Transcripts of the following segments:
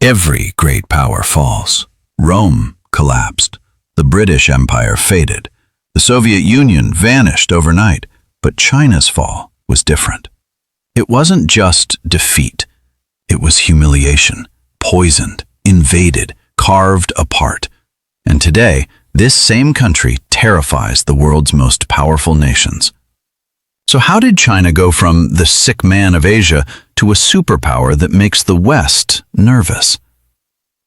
Every great power falls. Rome collapsed. The British Empire faded. The Soviet Union vanished overnight. But China's fall was different. It wasn't just defeat. It was humiliation, poisoned, invaded, carved apart. And today, this same country terrifies the world's most powerful nations. So how did China go from the sick man of Asia to a superpower that makes the West nervous?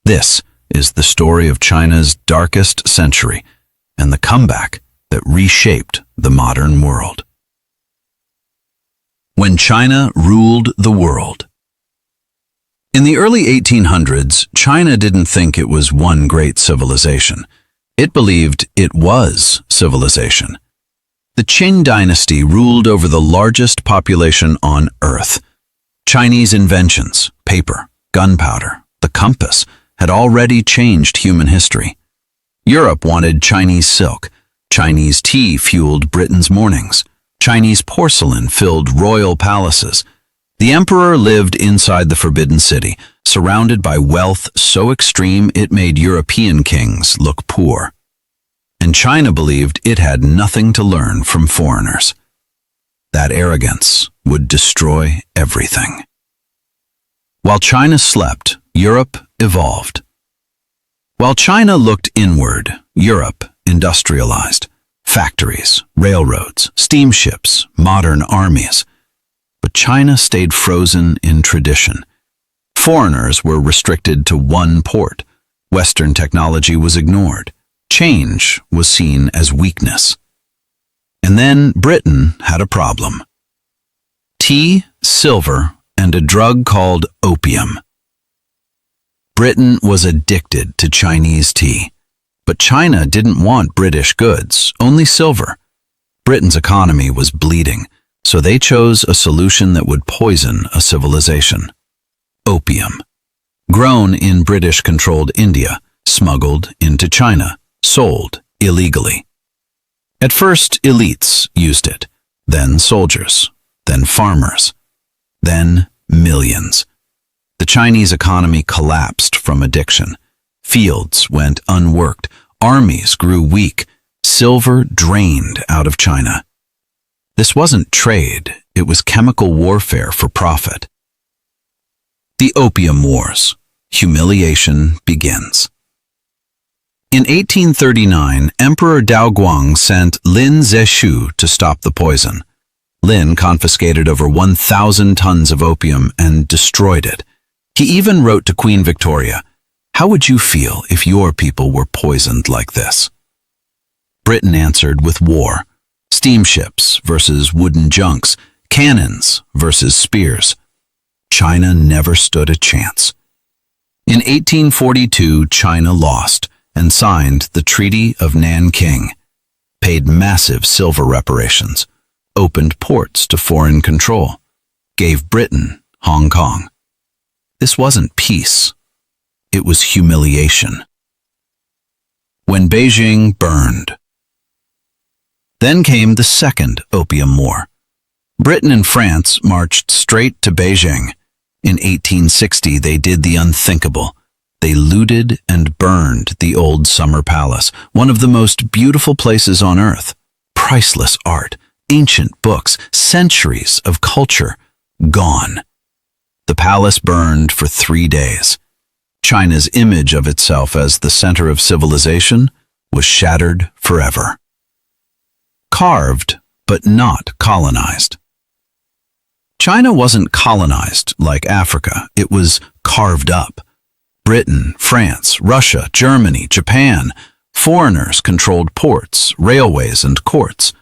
This is the story of China's darkest century and the comeback that reshaped the modern world. When China ruled the world. In the early 1800s, China didn't think it was one great civilization. It believed it was civilization. The Qing Dynasty ruled over the largest population on Earth. Chinese inventions, paper, gunpowder, the compass, had already changed human history. Europe wanted Chinese silk. Chinese tea fueled Britain's mornings. Chinese porcelain filled royal palaces. The emperor lived inside the Forbidden City, surrounded by wealth so extreme it made European kings look poor. And China believed it had nothing to learn from foreigners. That arrogance would destroy everything. While China slept, Europe evolved. While China looked inward, Europe industrialized. Factories, railroads, steamships, modern armies. But China stayed frozen in tradition. Foreigners were restricted to one port. Western technology was ignored. Change was seen as weakness. And then Britain had a problem. Tea, silver, and a drug called opium. Britain was addicted to Chinese tea. But China didn't want British goods, only silver. Britain's economy was bleeding, so they chose a solution that would poison a civilization. Opium. Grown in British-controlled India, smuggled into China, sold illegally. At first, elites used it, then soldiers, then farmers, then millions. The Chinese economy collapsed from addiction. Fields went unworked, armies grew weak, silver drained out of China. This wasn't trade, it was chemical warfare for profit. The Opium Wars. Humiliation begins. In 1839, Emperor Daoguang sent Lin Zexu to stop the poison. Lin confiscated over 1,000 tons of opium and destroyed it. He even wrote to Queen Victoria, "How would you feel if your people were poisoned like this?" Britain answered with war. Steamships versus wooden junks, cannons versus spears. China never stood a chance. In 1842, China lost and signed the Treaty of Nanking, paid massive silver reparations, opened ports to foreign control, gave Britain Hong Kong. This wasn't peace. It was humiliation. When Beijing burned. Then came the Second Opium War. Britain and France marched straight to Beijing. In 1860, they did the unthinkable. They looted and burned the old Summer Palace, one of the most beautiful places on earth. Priceless art, ancient books, centuries of culture, gone. The palace burned for 3 days. China's image of itself as the center of civilization was shattered forever. Carved, but not colonized. China wasn't colonized like Africa, it was carved up. Britain, France, Russia, Germany, Japan, foreigners controlled ports, railways, and courts.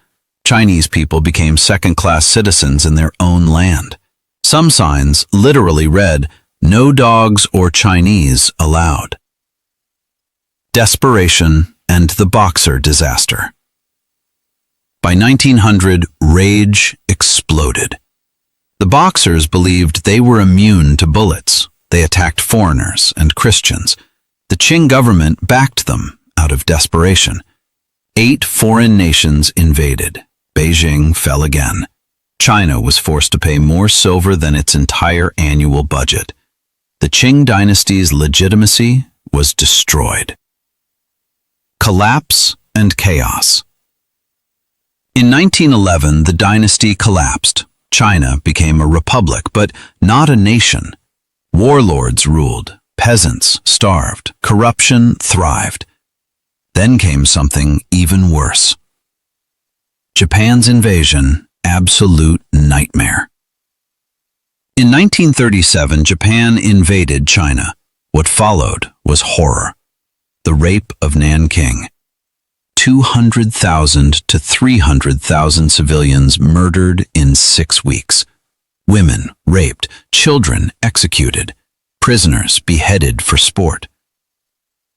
Chinese people became second-class citizens in their own land. Some signs literally read, "No dogs or Chinese allowed." Desperation and the Boxer disaster. By 1900, rage exploded. The Boxers believed they were immune to bullets. They attacked foreigners and Christians. The Qing government backed them out of desperation. 8 foreign nations invaded. Beijing fell again. China was forced to pay more silver than its entire annual budget. The Qing Dynasty's legitimacy was destroyed. Collapse and chaos. In 1911, the dynasty collapsed. China became a republic, but not a nation. Warlords ruled, peasants starved, corruption thrived. Then came something even worse. Japan's invasion, absolute nightmare. In 1937, Japan invaded China. What followed was horror. The rape of Nanking. 200,000 to 300,000 civilians murdered in 6 weeks. Women raped, children executed, prisoners beheaded for sport.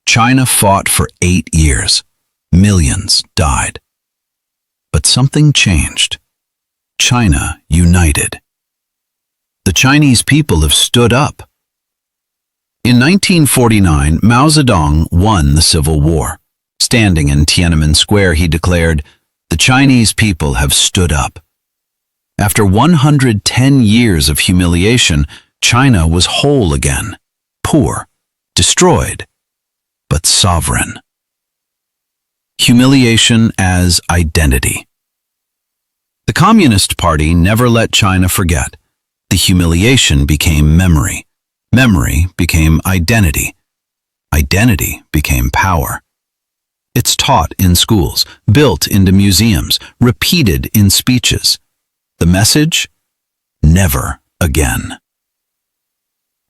China fought for 8 years. Millions died. But something changed. China united. The Chinese people have stood up. In 1949, Mao Zedong won the Civil War. Standing in Tiananmen Square, he declared, "The Chinese people have stood up." After 110 years of humiliation, China was whole again, poor, destroyed, but sovereign. Humiliation as identity. The Communist Party never let China forget. The humiliation became memory. Memory became identity. Identity became power. It's taught in schools, built into museums, repeated in speeches. The message? Never again.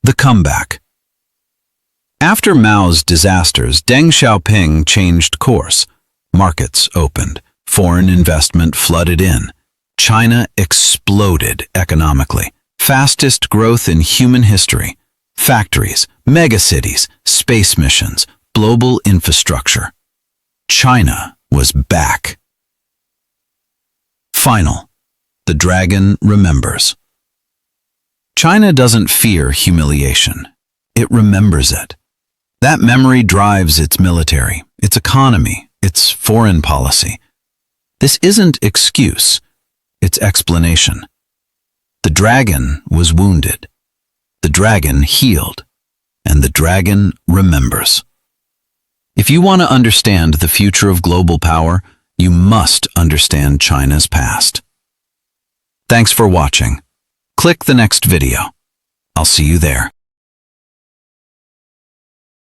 The comeback. After Mao's disasters, Deng Xiaoping changed course. Markets opened. Foreign investment flooded in. China exploded economically. Fastest growth in human history. Factories, megacities, space missions, global infrastructure. China was back. Final. The dragon remembers. China doesn't fear humiliation. It remembers it. That memory drives its military, its economy, its foreign policy. This isn't excuse, it's explanation. The dragon was wounded. The dragon healed. And the dragon remembers. If you want to understand the future of global power, you must understand China's past. Thanks for watching. Click the next video. I'll see you there.